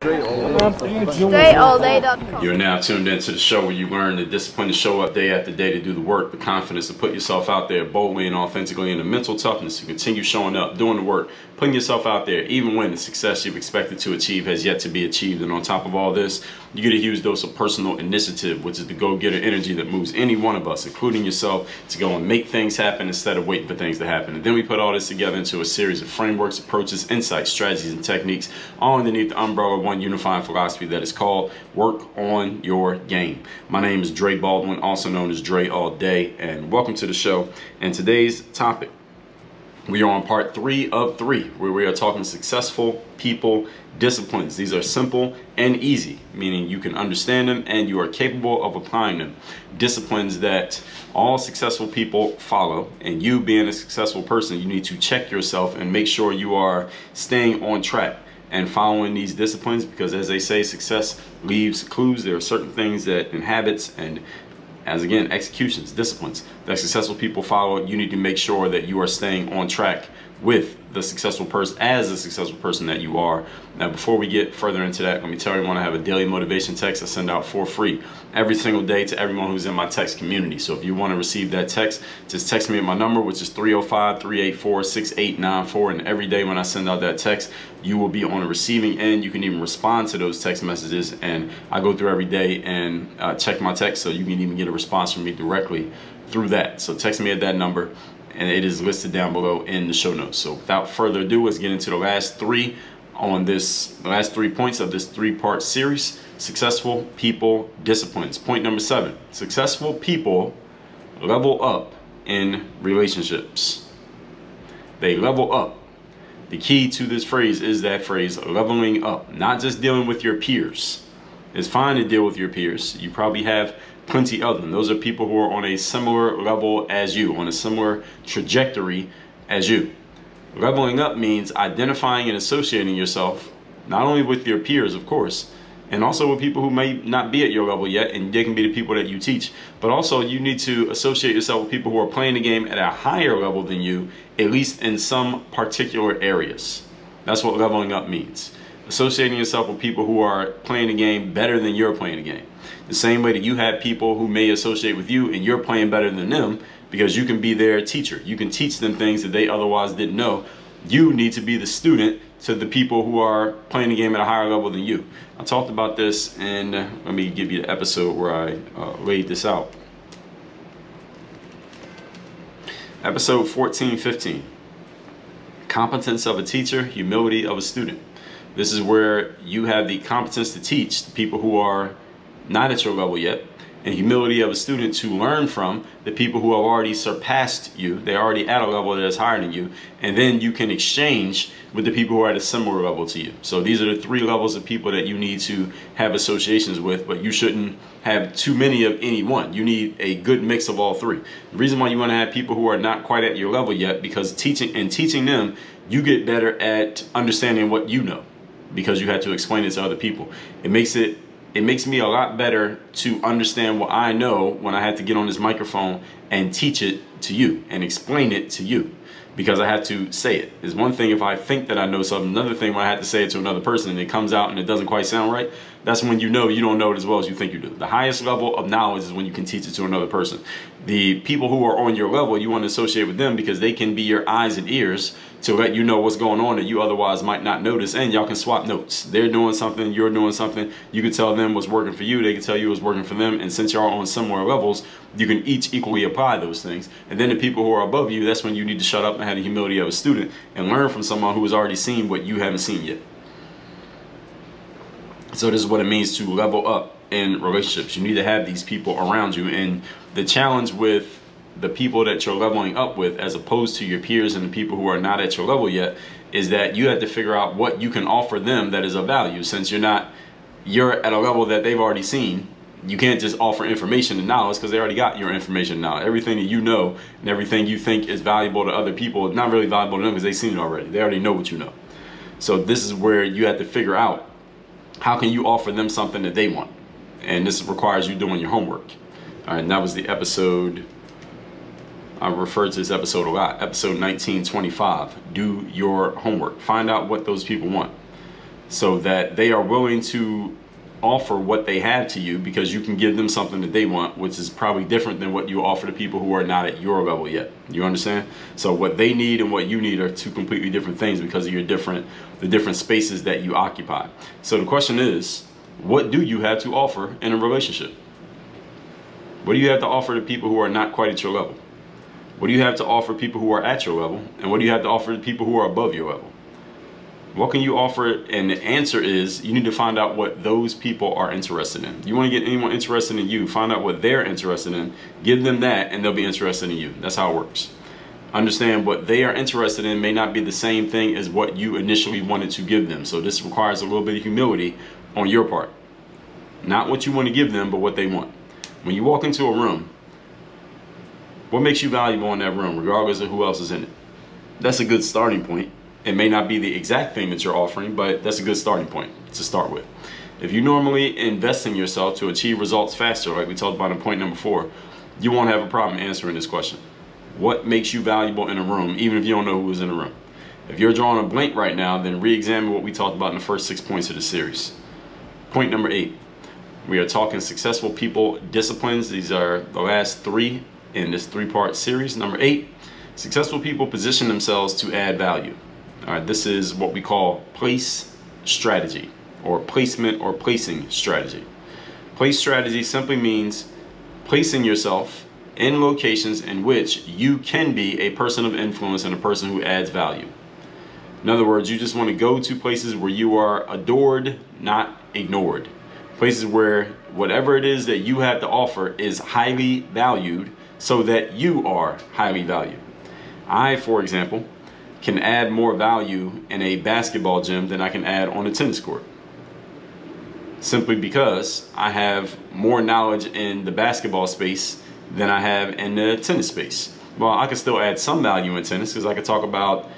StrayAllDay.com. You're now tuned into the show where you learn the discipline to show up day after day to do the work, the confidence to put yourself out there boldly and authentically, and the mental toughness to continue showing up, doing the work, putting yourself out there even when the success you've expected to achieve has yet to be achieved. And on top of all this, you get a huge dose of personal initiative, which is the go-getter energy that moves any one of us, including yourself, to go and make things happen instead of waiting for things to happen. And then we put all this together into a series of frameworks, approaches, insights, strategies, and techniques, all underneath the umbrella of one unifying philosophy that is called Work on Your Game. My name is Dre Baldwin, also known as Dre All Day, and welcome to the show. And today's topic, we are on part 3 of 3, where we are talking successful people disciplines. These are simple and easy, meaning you can understand them and you are capable of applying them. Disciplines that all successful people follow, and you being a successful person, you need to check yourself and make sure you are staying on track and following these disciplines, because as they say, success leaves clues. There are certain things that in habits and executions, disciplines that successful people follow. You need to make sure that you are staying on track with the successful person, as a successful person that you are. Now, before we get further into that, let me tell everyone I have a daily motivation text I send out for free every single day to everyone who's in my text community. So if you want to receive that text, just text me at my number, which is 305-384-6894. And every day when I send out that text, you will be on the receiving end. You can even respond to those text messages, and I go through every day and check my text, so you can even get a response from me directly through that. So text me at that number, and it is listed down below in the show notes. So without further ado, let's get into the last 3 points of this 3-part series: successful people disciplines. Point number 7: successful people level up in relationships. They level up. The key to this phrase is that phrase, leveling up, not just dealing with your peers. It's fine to deal with your peers. You probably have plenty of them. Those are people who are on a similar level as you, on a similar trajectory as you. Leveling up means identifying and associating yourself not only with your peers, of course, and also with people who may not be at your level yet, and they can be the people that you teach, but also you need to associate yourself with people who are playing the game at a higher level than you, at least in some particular areas. That's what leveling up means. Associating yourself with people who are playing the game better than you're playing the game. The same way that you have people who may associate with you and you're playing better than them, because you can be their teacher. You can teach them things that they otherwise didn't know. You need to be the student to the people who are playing the game at a higher level than you. I talked about this, and let me give you the episode where I laid this out. Episode 14-15. Competence of a teacher, humility of a student. This is where you have the competence to teach the people who are not at your level yet, and humility of a student to learn from the people who have already surpassed you. They're already at a level that is higher than you, and then you can exchange with the people who are at a similar level to you. So these are the 3 levels of people that you need to have associations with, but you shouldn't have too many of any one. You need a good mix of all 3. The reason why you want to have people who are not quite at your level yet, because teaching them, you get better at understanding what you know, because you had to explain it to other people. It makes me a lot better to understand what I know when I had to get on this microphone and teach it to you and explain it to you, because I had to say it. It's one thing if I think that I know something, another thing when I had to say it to another person and it comes out and it doesn't quite sound right. That's when you know you don't know it as well as you think you do. The highest level of knowledge is when you can teach it to another person. The people who are on your level, you want to associate with them because they can be your eyes and ears to let you know what's going on that you otherwise might not notice, and y'all can swap notes. They're doing something, you're doing something. You can tell them what's working for you, they can tell you what's working for them, and since y'all are on similar levels, you can each equally apply those things. And then the people who are above you, that's when you need to shut up and have the humility of a student and learn from someone who has already seen what you haven't seen yet. So this is what it means to level up in relationships. You need to have these people around you, and the challenge with the people that you're leveling up with, as opposed to your peers and the people who are not at your level yet, is that you have to figure out what you can offer them that is of value. Since you're at a level that they've already seen, you can't just offer information and knowledge, because they already got your information and knowledge. Everything that you know and everything you think is valuable to other people is not really valuable to them, because they've seen it already. They already know what you know. So this is where you have to figure out, how can you offer them something that they want? And this requires you doing your homework. All right, and that was the episode. I referred to this episode a lot. Episode 1925. Do your homework. Find out what those people want. so that they are willing to offer what they have to you, because you can give them something that they want, which is probably different than what you offer to people who are not at your level yet. You understand? So what they need and what you need are two completely different things because of the different spaces that you occupy. So the question is, what do you have to offer in a relationship? What do you have to offer to people who are not quite at your level? What do you have to offer people who are at your level? And what do you have to offer to people who are above your level? What can you offer? And the answer is, you need to find out what those people are interested in. You want to get anyone interested in you, find out what they're interested in, give them that, and they'll be interested in you. That's how it works. Understand what they are interested in may not be the same thing as what you initially wanted to give them. So this requires a little bit of humility on your part. Not what you want to give them, but what they want. When you walk into a room, what makes you valuable in that room, regardless of who else is in it? That's a good starting point. It may not be the exact thing that you're offering, but that's a good starting point to start with. If you normally invest in yourself to achieve results faster, like we talked about in point number 4, you won't have a problem answering this question. What makes you valuable in a room, even if you don't know who is in the room? If you're drawing a blank right now, then re-examine what we talked about in the first 6 points of the series. Point number 8, we are talking successful people disciplines. These are the last 3 in this 3-part series. Number 8, successful people position themselves to add value. All right, this is what we call place strategy, or placement or placing strategy. Place strategy simply means placing yourself in locations in which you can be a person of influence and a person who adds value. In other words, you just want to go to places where you are adored, not ignored. Places where whatever it is that you have to offer is highly valued, so that you are highly valued. I, for example, can add more value in a basketball gym than I can add on a tennis court. Simply because I have more knowledge in the basketball space than I have in the tennis space. Well, I can still add some value in tennis because I can talk about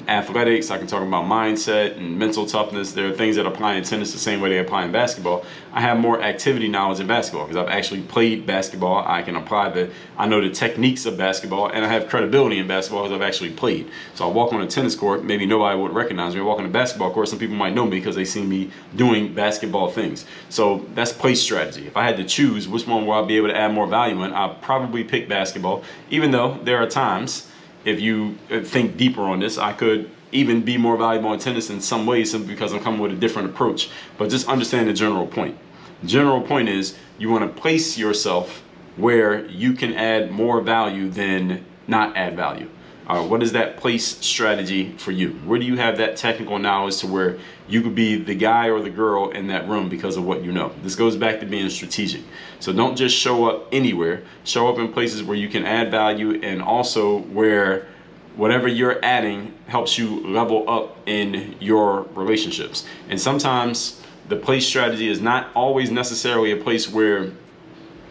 athletics, I can talk about mindset and mental toughness. There are things that apply in tennis the same way they apply in basketball. I have more activity knowledge in basketball because I've actually played basketball. I can apply I know the techniques of basketball, and I have credibility in basketball because I've actually played. So I walk on a tennis court, maybe nobody would recognize me. I walk on a basketball court, some people might know me because they see me doing basketball things. So that's place strategy. If I had to choose which one will I be able to add more value in, I'll probably pick basketball, even though there are times, if you think deeper on this, I could even be more valuable in tennis in some ways simply because I'm coming with a different approach. But just understand the general point. The general point is you want to place yourself where you can add more value than not add value. What is that place strategy for you? Where do you have that technical knowledge to where you could be the guy or the girl in that room because of what you know? This goes back to being strategic. So don't just show up anywhere. Show up in places where you can add value, and also where whatever you're adding helps you level up in your relationships. And sometimes the place strategy is not always necessarily a place where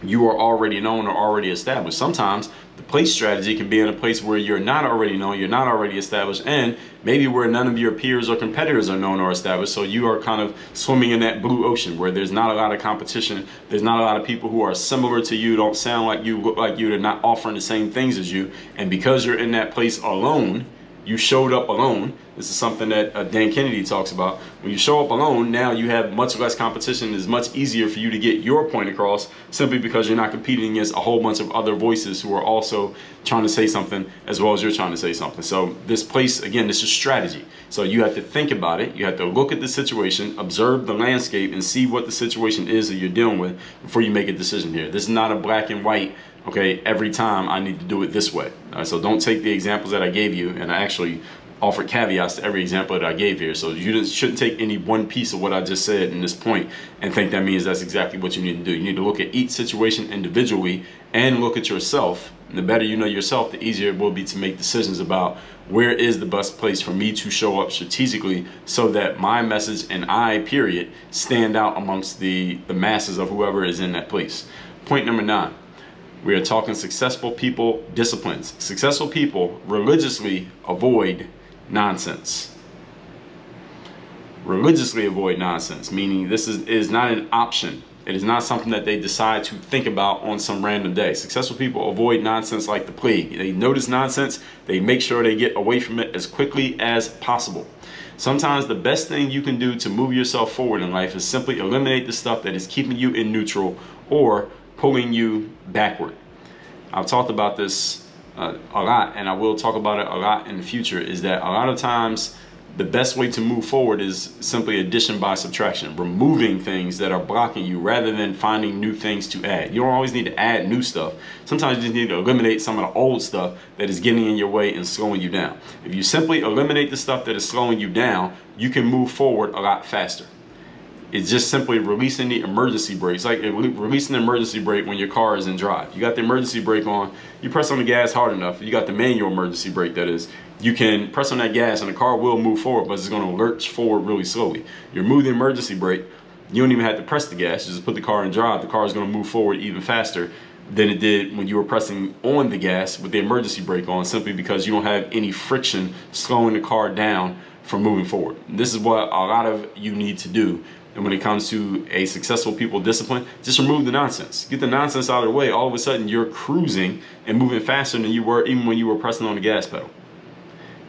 you are already known or already established. Sometimes the place strategy can be in a place where you're not already known, you're not already established, and maybe where none of your peers or competitors are known or established. So you are kind of swimming in that blue ocean where there's not a lot of competition. There's not a lot of people who are similar to you, don't sound like you, look like you, they're not offering the same things as you. And because you're in that place alone, you showed up alone. This is something that Dan Kennedy talks about. When you show up alone, now you have much less competition. It's much easier for you to get your point across simply because you're not competing against a whole bunch of other voices who are also trying to say something as well as you're trying to say something. So this place, again, this is strategy. So you have to think about it. You have to look at the situation, observe the landscape, and see what the situation is that you're dealing with before you make a decision here. This is not a black and white, okay, every time I need to do it this way. So don't take the examples that I gave you, and I actually offered caveats to every example that I gave here. So you shouldn't take any one piece of what I just said in this point and think that means that's exactly what you need to do. You need to look at each situation individually and look at yourself. And the better you know yourself, the easier it will be to make decisions about where is the best place for me to show up strategically so that my message and I, period, stand out amongst the masses of whoever is in that place. Point number 9. We are talking successful people disciplines. Successful people religiously avoid nonsense. Religiously avoid nonsense, meaning this is not an option. It is not something that they decide to think about on some random day. Successful people avoid nonsense like the plague. They notice nonsense, they make sure they get away from it as quickly as possible. Sometimes the best thing you can do to move yourself forward in life is simply eliminate the stuff that is keeping you in neutral or pulling you backward. I've talked about this a lot, and I will talk about it a lot in the future, is that a lot of times the best way to move forward is simply addition by subtraction, removing things that are blocking you rather than finding new things to add. You don't always need to add new stuff. Sometimes you just need to eliminate some of the old stuff that is getting in your way and slowing you down. If you simply eliminate the stuff that is slowing you down, you can move forward a lot faster. It's just simply releasing the emergency brakes, like releasing the emergency brake when your car is in drive. You got the emergency brake on, you press on the gas hard enough, you got the manual emergency brake, that is, you can press on that gas and the car will move forward, but it's going to lurch forward really slowly. You remove the emergency brake, you don't even have to press the gas, you just put the car in drive, the car is going to move forward even faster than it did when you were pressing on the gas with the emergency brake on, simply because you don't have any friction slowing the car down from moving forward. This is what a lot of you need to do. And when it comes to a successful people discipline, just remove the nonsense. Get the nonsense out of the way. All of a sudden, you're cruising and moving faster than you were even when you were pressing on the gas pedal.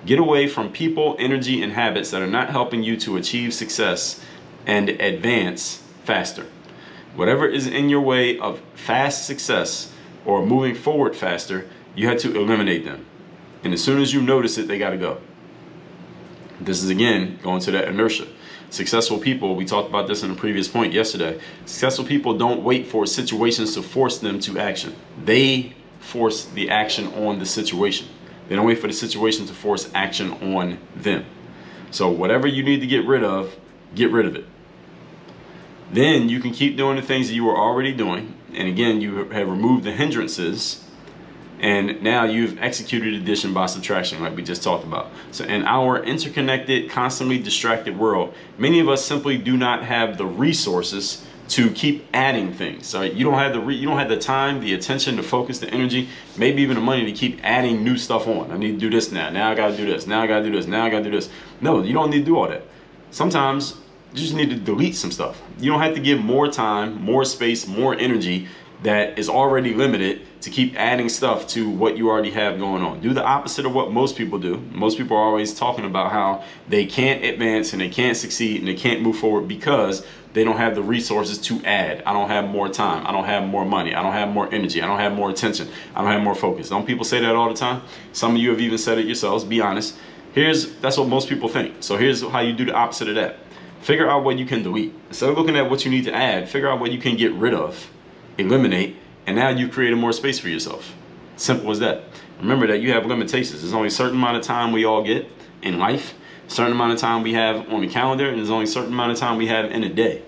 Get away from people, energy, and habits that are not helping you to achieve success and advance faster. Whatever is in your way of fast success or moving forward faster, you have to eliminate them. And as soon as you notice it, they got to go. This is, again, going to that inertia. Successful people, we talked about this in a previous point yesterday, successful people don't wait for situations to force them to action. They force the action on the situation. They don't wait for the situation to force action on them. So whatever you need to get rid of it. Then you can keep doing the things that you were already doing. And again, you have removed the hindrances. And now you've executed addition by subtraction, like we just talked about. So in our interconnected, constantly distracted world, many of us simply do not have the resources to keep adding things. Right? You don't have the time, the attention, the focus, the energy, maybe even the money to keep adding new stuff on. I need to do this now. Now I got to do this. Now I got to do this. Now I got to do this. No, you don't need to do all that. Sometimes you just need to delete some stuff. You don't have to give more time, more space, more energy that is already limited to keep adding stuff to what you already have going on. Do the opposite of what most people do. Most people are always talking about how they can't advance and they can't succeed and they can't move forward because they don't have the resources to add. I don't have more time. I don't have more money. I don't have more energy. I don't have more attention. I don't have more focus. Don't people say that all the time? Some of you have even said it yourselves. Be honest. That's what most people think. So here's how you do the opposite of that. Figure out what you can delete. Instead of looking at what you need to add, figure out what you can get rid of, eliminate, and now you created more space for yourself. Simple as that. Remember that you have limitations. There's only a certain amount of time we all get in life, a certain amount of time we have on the calendar, and there's only a certain amount of time we have in a day.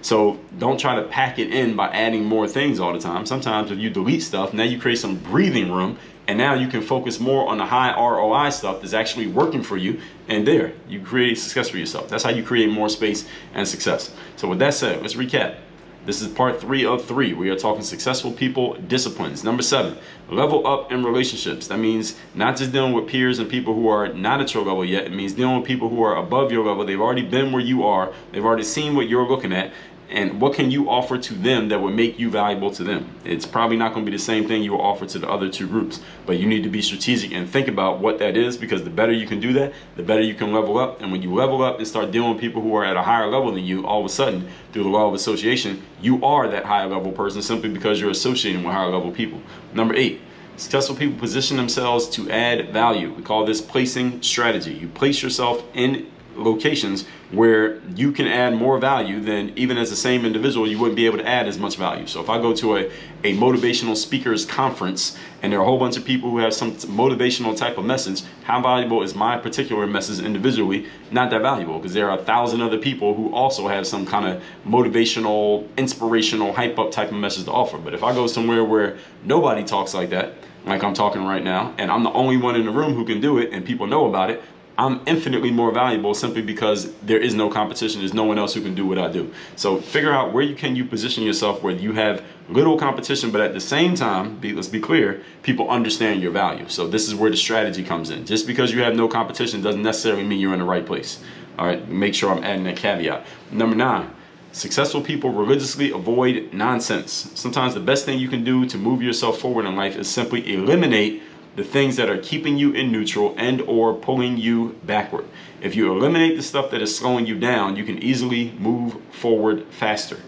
So don't try to pack it in by adding more things all the time. Sometimes if you delete stuff, now you create some breathing room, and now you can focus more on the high ROI stuff that's actually working for you, and there, you create success for yourself. That's how you create more space and success. So with that said, let's recap. This is part 3 of 3. We are talking successful people disciplines. Number 7, level up in relationships. That means not just dealing with peers and people who are not at your level yet. It means dealing with people who are above your level. They've already been where you are. They've already seen what you're looking at. And what can you offer to them that would make you valuable to them? It's probably not going to be the same thing you will offer to the other two groups, but you need to be strategic and think about what that is, because the better you can do that, the better you can level up. And when you level up and start dealing with people who are at a higher level than you, all of a sudden, through the law of association, you are that higher level person simply because you're associating with higher level people. Number 8, successful people position themselves to add value. We call this placing strategy. You place yourself in locations where you can add more value than, even as the same individual, you wouldn't be able to add as much value. So if I go to a motivational speakers conference and there are a whole bunch of people who have some motivational type of message, how valuable is my particular message individually? Not that valuable, because there are 1,000 other people who also have some kind of motivational, inspirational, hype up type of message to offer. But if I go somewhere where nobody talks like that, like I'm talking right now, and I'm the only one in the room who can do it and people know about it, I'm infinitely more valuable simply because there is no competition. There's no one else who can do what I do. So figure out where you position yourself where you have little competition, but at the same time, let's be clear, people understand your value. So this is where the strategy comes in. Just because you have no competition doesn't necessarily mean you're in the right place. All right, make sure I'm adding that caveat. Number 9, successful people religiously avoid nonsense. Sometimes the best thing you can do to move yourself forward in life is simply eliminate the things that are keeping you in neutral and or pulling you backward. If you eliminate the stuff that is slowing you down, you can easily move forward faster.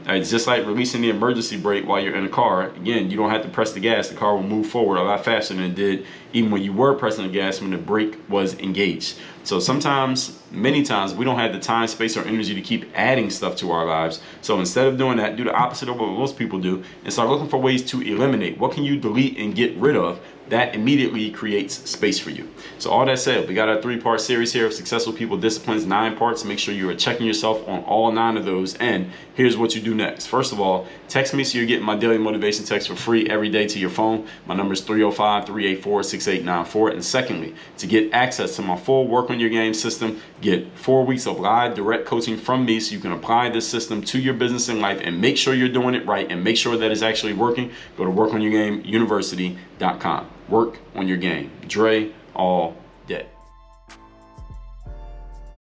It's just like releasing the emergency brake while you're in a car. Again, you don't have to press the gas. The car will move forward a lot faster than it did even when you were pressing the gas when the brake was engaged. So sometimes, many times, we don't have the time, space, or energy to keep adding stuff to our lives. So instead of doing that, do the opposite of what most people do and start looking for ways to eliminate. What can you delete and get rid of? That immediately creates space for you. So all that said, we got a 3-part series here of Successful People Disciplines, 9 parts. Make sure you are checking yourself on all 9 of those. And here's what you do next. First of all, text me so you're getting my daily motivation text for free every day to your phone. My number is 305-384-6894. And secondly, to get access to my full Work on Your Game system, get 4 weeks of live direct coaching from me so you can apply this system to your business and life and make sure you're doing it right and make sure that it's actually working. Go to workonyourgameuniversity.com. Work on your game. Dre all day.